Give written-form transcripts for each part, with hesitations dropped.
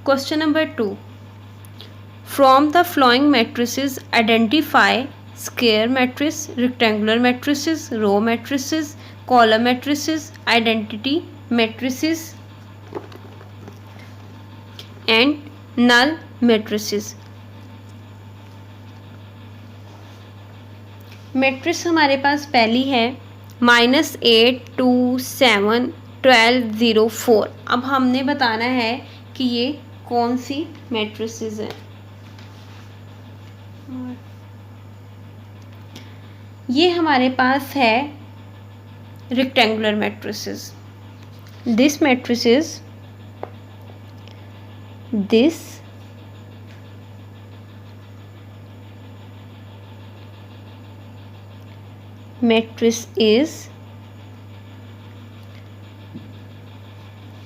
Question number 2. From the following matrices, identify square matrices, rectangular matrices, row matrices, column matrices, identity matrices and null matrices. Matrix हमारे पास पहली है -8 2 7 12 0 4। अब हमने बताना है कि ये कौन सी मैट्रिसेस हैं। ये हमारे पास है rectangular matrices. This matrices matrix is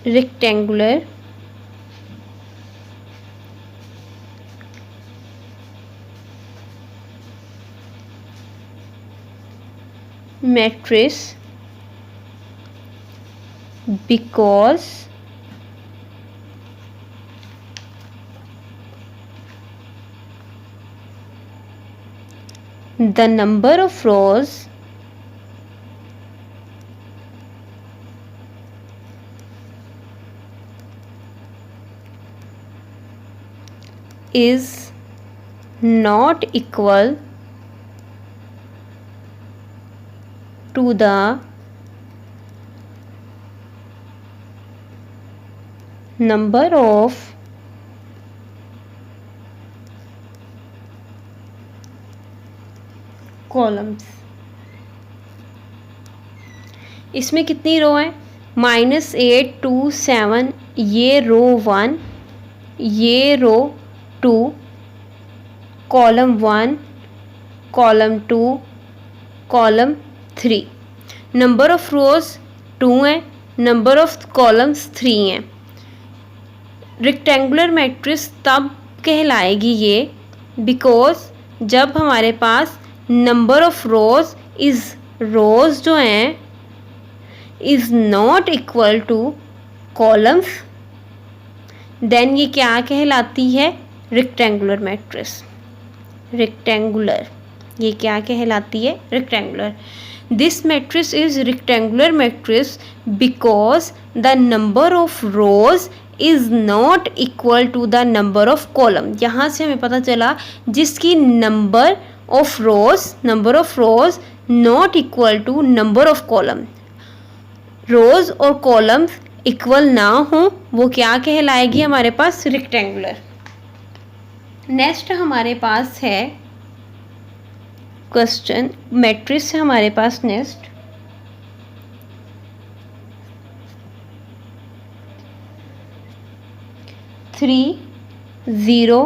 rectangular matrix because the number of rows is not equal to the number of columns. इसमें कितनी रो है? -8 2 7, ये रो 1, ये रो 2, column 1, column 2, column 3। Number of रोज 2 हैं, नंबर ऑफ कॉलम्स 3 हैं। रेक्टेंगुलर मैट्रिक्स तब कहलाएगी ये बिकॉज जब हमारे पास नंबर ऑफ रोज रोज जो हैं is not equal to columns, then ये क्या कहलाती है? Rectangular matrix. रेक्टेंगुलर, ये क्या कहलाती है? Rectangular. This matrix is rectangular matrix because the number of rows is not equal to the number of column. यहाँ से हमें पता चला जिसकी number of rows not equal to number of column, rows और कॉलम्स इक्वल ना हो वो क्या कहलाएगी हमारे पास? रेक्टेंगुलर। नेक्स्ट हमारे पास है क्वेश्चन मैट्रिक्स है हमारे पास नेक्स्ट। थ्री 0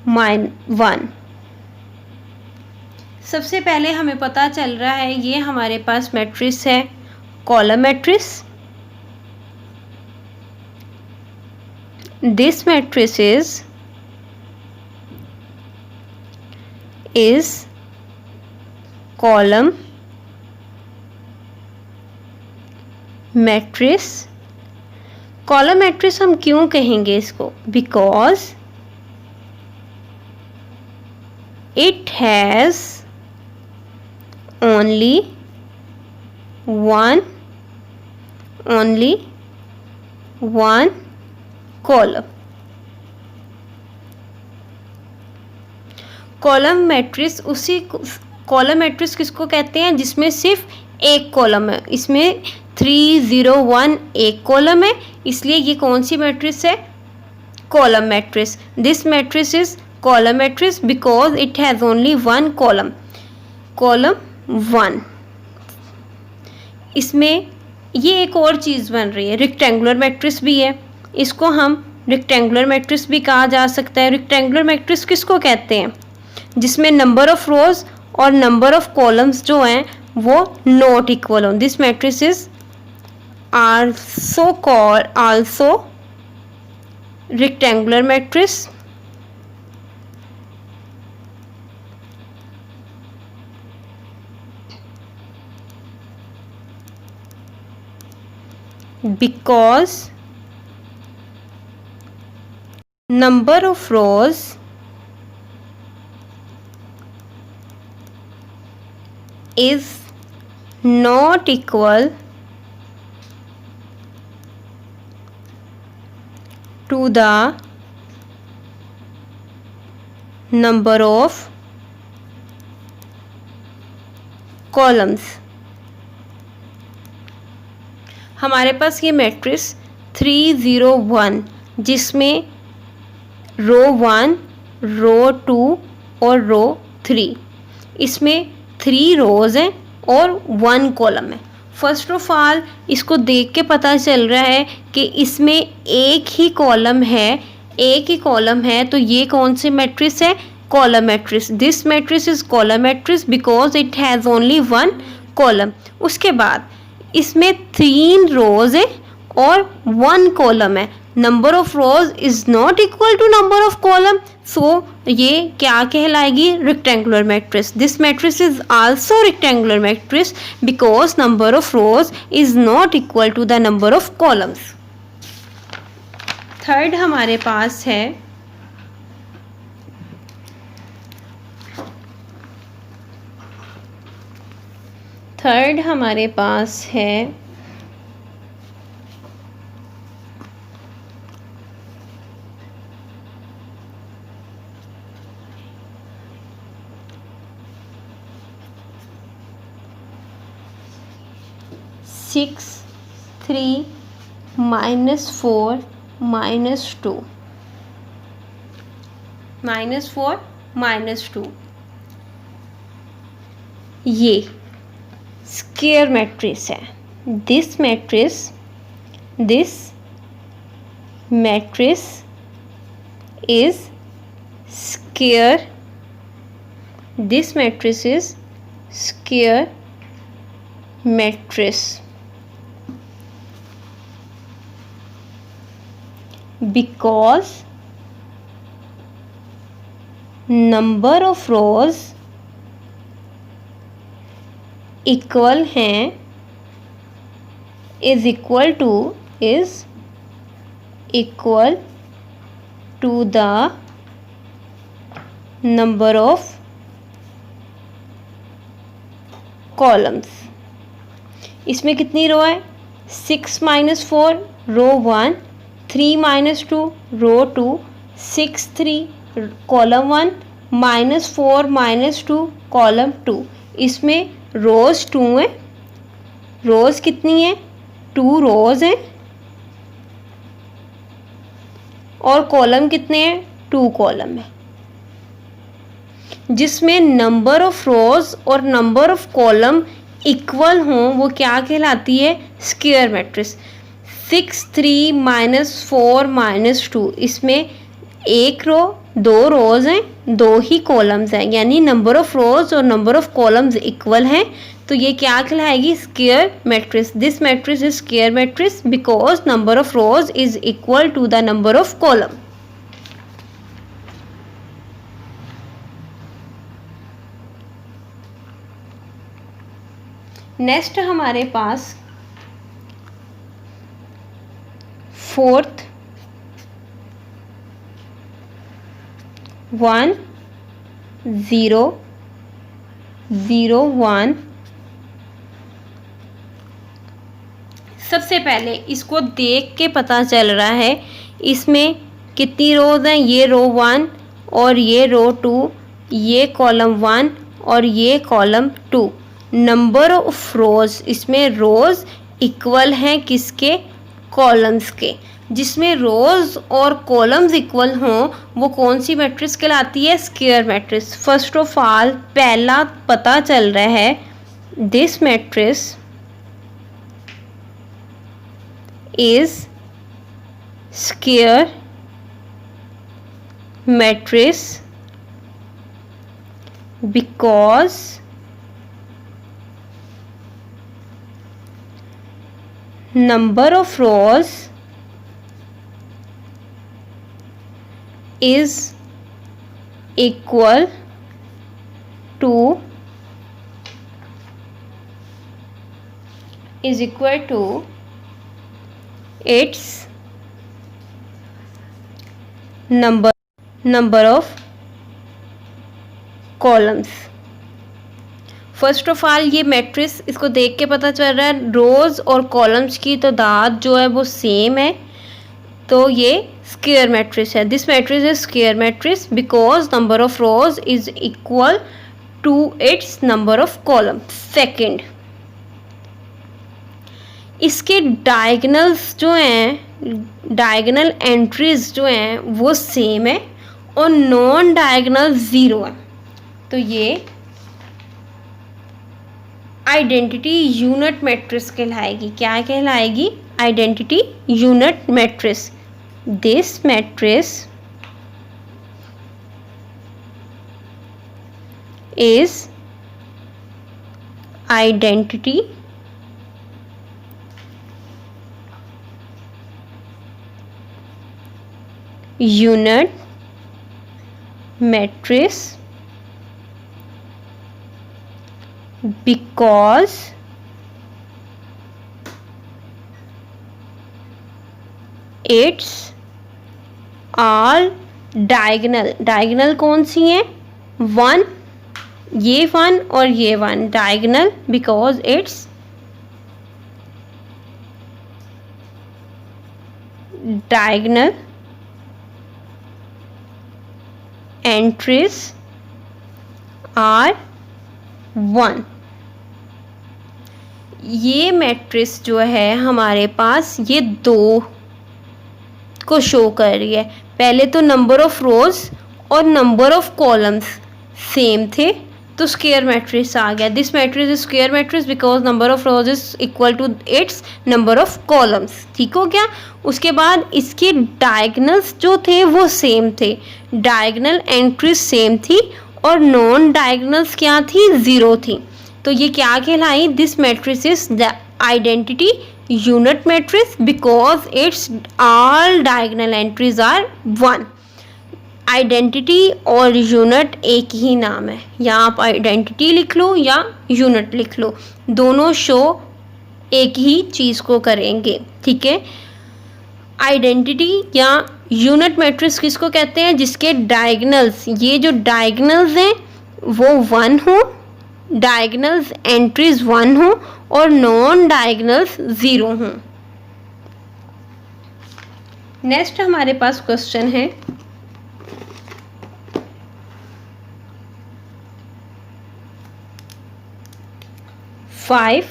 1। सबसे पहले हमें पता चल रहा है ये हमारे पास मैट्रिक्स है column matrix. This matrix is column matrix. Column matrix हम क्यों कहेंगे इसको? Because it has only one column. Column matrix column matrix किसको कहते हैं? जिसमें सिर्फ एक कॉलम है। इसमें 3 0 1 एक कॉलम है, इसलिए ये कौन सी मैट्रिक्स है? Column matrix. This matrix is column matrix because it has only one column 1। इसमें ये एक और चीज़ बन रही है, रेक्टेंगुलर मैट्रिक्स भी है। इसको हम रेक्टेंगुलर मैट्रिक्स भी कहा जा सकता है। रेक्टेंगुलर मैट्रिक्स किसको कहते हैं? जिसमें नंबर ऑफ रोज और नंबर ऑफ कॉलम्स जो हैं वो नॉट इक्वल हो। This matrix is also rectangular matrix. because number of rows is not equal to the number of columns. हमारे पास ये मैट्रिक्स 301 जिसमें रो 1, रो 2 और रो 3, इसमें 3 रोज हैं और 1 कॉलम है। फर्स्ट ऑफ ऑल इसको देख के पता चल रहा है कि इसमें एक ही कॉलम है, तो ये कौन सी मैट्रिक्स है? Column matrix. This matrix is column matrix because it has only 1 column. उसके बाद इसमें 3 रोज है और 1 कॉलम है। Number of rows is not equal to number of column, so ये क्या कहलाएगी? Rectangular matrix. This matrix is also rectangular matrix because number of rows is not equal to the number of columns. Third हमारे पास है है 6 3 -4 -2 -4 -2 ये square matrix है। This matrix is square. This matrix is square matrix because number of rows equal हैं is equal to the number of columns। इसमें कितनी रो है? 6 -4 रो 1, 3 -2 रो 2, 6 3 कॉलम 1, -4 -2 कॉलम 2। इसमें रोज 2 है। रोज कितनी है? 2 रोज हैं और कॉलम कितने हैं? 2 कॉलम है। जिसमें नंबर ऑफ रोज और नंबर ऑफ कॉलम इक्वल हों वो क्या कहलाती है? Square matrix. 6 3 -4 -2 इसमें एक रो 2 रोज हैं, 2 ही कॉलम्स हैं, यानी नंबर ऑफ रोज और नंबर ऑफ कॉलम्स इक्वल हैं, तो ये क्या कहलाएगी? Square matrix. This matrix is square matrix because number of rows is equal to the number of column. Next हमारे पास फोर्थ 1 0 0 1। सबसे पहले इसको देख के पता चल रहा है इसमें कितनी रोज हैं? ये रो 1 और ये रो 2, ये कॉलम 1 और ये कॉलम 2। नंबर ऑफ रोज, इसमें रोज इक्वल हैं किसके? कॉलम्स के। जिसमें रोज और कॉलम्स इक्वल हों वो कौन सी मैट्रिक्स कहलाती है? Square matrix. First of all पहला पता चल रहा है this matrix is square matrix because number of rows is equal to its number of columns। First of all ये मैट्रिक्स, इसको देख के पता चल रहा है रोज और कॉलम्स की तादाद जो है वो सेम है, तो ये स्क्वायर मैट्रिक्स है। This matrix is square matrix because number of rows is equal to its number of column. Second, इसके डायगनल्स जो हैं, डायगनल एंट्रीज जो हैं वो सेम है और नॉन डायगनल ज़ीरो है, तो ये आइडेंटिटी यूनिट मैट्रिक्स कहलाएगी। क्या कहलाएगी? Identity unit matrix. This matrix is identity unit matrix because it's all diagonal। Diagonal कौन सी हैं? वन, ये वन और ये one, diagonal because it's diagonal entries are one. ये मैट्रिक्स जो है हमारे पास ये दो को शो कर रही है। पहले तो नंबर ऑफ रोज और नंबर ऑफ कॉलम्स सेम थे तो स्क्वायर मैट्रिक्स आ गया। This matrix is square matrix because number of rows is equal to its number of columns. ठीक हो गया। उसके बाद इसके डायगनल्स जो थे वो सेम थे, डायगनल एंट्रीज सेम थी और नॉन डायगनल्स क्या थी? ज़ीरो थी। तो ये क्या कहलाई? This matrix is the identity unit matrix because its all diagonal entries are one. Identity और यूनिट एक ही नाम है, या आप आइडेंटिटी लिख लो या यूनिट लिख लो, दोनों शो एक ही चीज़ को करेंगे। ठीक है। आइडेंटिटी या यूनिट मैट्रिक्स किसको कहते हैं? जिसके डायगनल्स, ये जो डायगनल्स हैं वो वन हो, डायगनल्स एंट्रीज वन हो और नॉन डायगनल्स ज़ीरो हों। नेक्स्ट हमारे पास क्वेश्चन है 5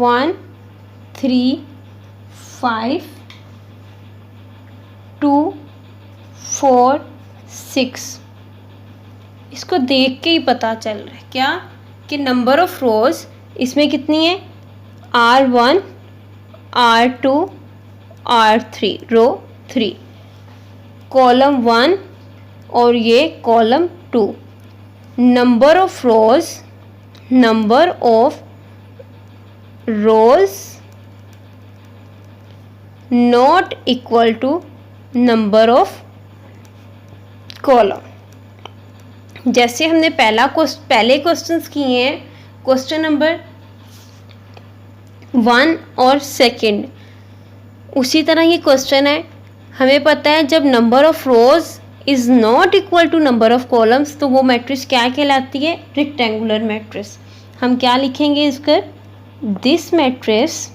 1 3 5 2 4 6। इसको देख के ही पता चल रहा है क्या कि नंबर ऑफ रोज इसमें कितनी है? R1 R2 R3, रो 3, कॉलम 1 और ये column 2। Number of rows not equal to number of column. जैसे हमने पहले क्वेश्चंस किए हैं, क्वेश्चन नंबर 1 और सेकंड, उसी तरह ये क्वेश्चन है। हमें पता है जब number of rows is not equal to number of columns तो वो मैट्रिक्स क्या कहलाती है? Rectangular matrix. हम क्या लिखेंगे इसका? This matrix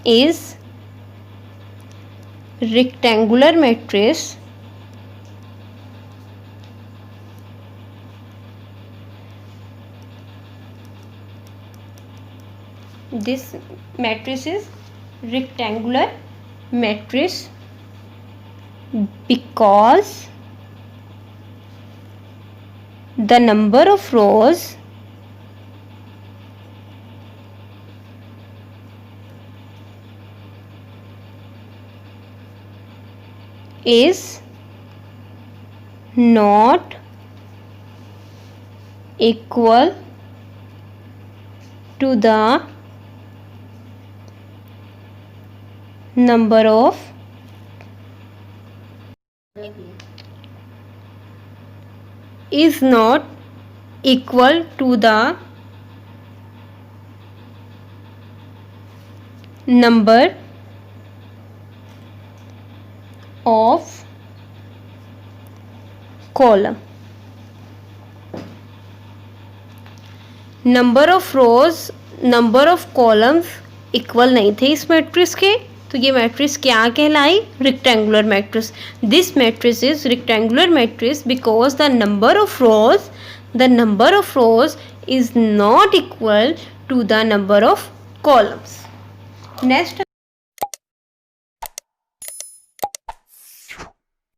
is rectangular matrix this matrix is rectangular matrix because the number of rows is not equal to the number of is not equal to the number of column. Number of rose number of columns equal नहीं थे इस matrix के, तो ये matrix क्या कहलाई? Rectangular matrix. This matrix is rectangular matrix because the number of rows is not equal to the number of columns. Next